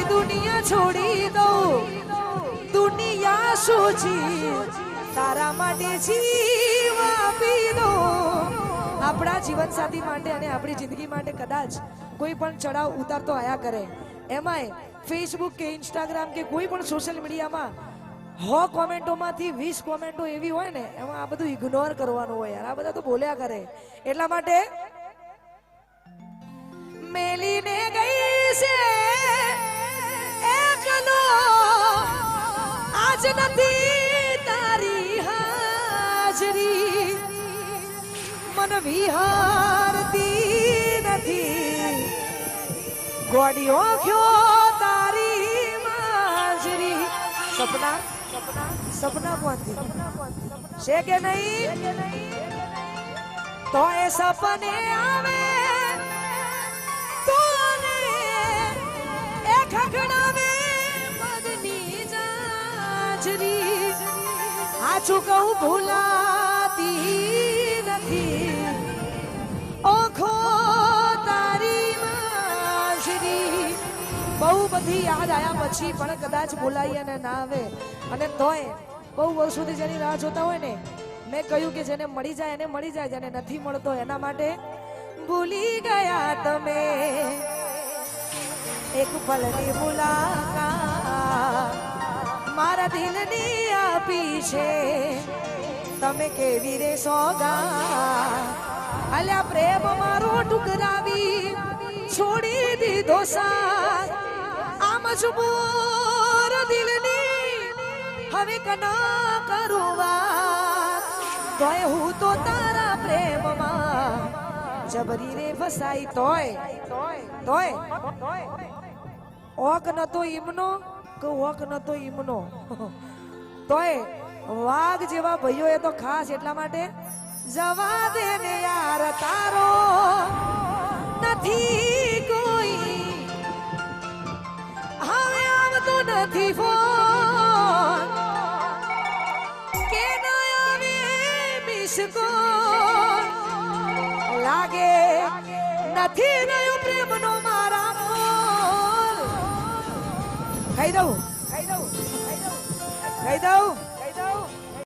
દુનિયા છોડી દઉં દુનિયા સોચી તારા માટે જીવ આપી દો આપણા જીવનસાથી માટે અને આપણી જિંદગી માટે કદાચ કોઈ પણ ચડાવ ઉતાર તો આયા કરે એમાંય ફેસબુક કે ઇન્સ્ટાગ્રામ કે કોઈ પણ સોશિયલ મીડિયામાં 100 કોમેન્ટોમાંથી 20 કોમેન્ટો એવી હોય ને એમાં આ બધું ઇગ્નોર કરવાનું હોય યાર આ બધા તો બોલ્યા કરે એટલા માટે મેલીને ગઈ છે એકલો આજ નથી તારી હાજરી મન વિહારતી નથી ગોડીઓ ક્યો તારી માજરી સપના સપના કોણથી છે કે નહીં તો એ સપને આવે આછું કહું ભૂલાતી નથી ઓખો તારી માજરી બહુ બધી યાદ આયા પછી પણ કદાચ બોલાઈ અને ના આવે અને તોય બહુ વર્ષોથી જેની રાહ જોતા હોય ને મેં કહ્યું કે જેને મળી જાય એને મળી જાય જેને નથી મળતો એના માટે ભૂલી ગયા તમે એક પલની મુલાકાત મારા દિલની આપી છે તમે કેવી રે સોગા અલ્યા પ્રેમ મારો ટુકરાવી છોડી દીધો સાથ આ મજબૂર દિલની હવે કના કરું વાત તોય હું તો તારા પ્રેમમાં જબરી રે ફસાઈ તોય ઓક નતો ઈમનો કે ઓક નતો ઈમનો તોય વાઘ જેવા ભાઈઓ એ તો ખાસ એટલા માટે જવા દે ને યાર તારો નથી કોઈ હવે આવતો નથી ફોન કે ના આવે મિસ કોલ લાગે નથી રહ્યો પ્રેમનો મારા મોલ કહી દઉં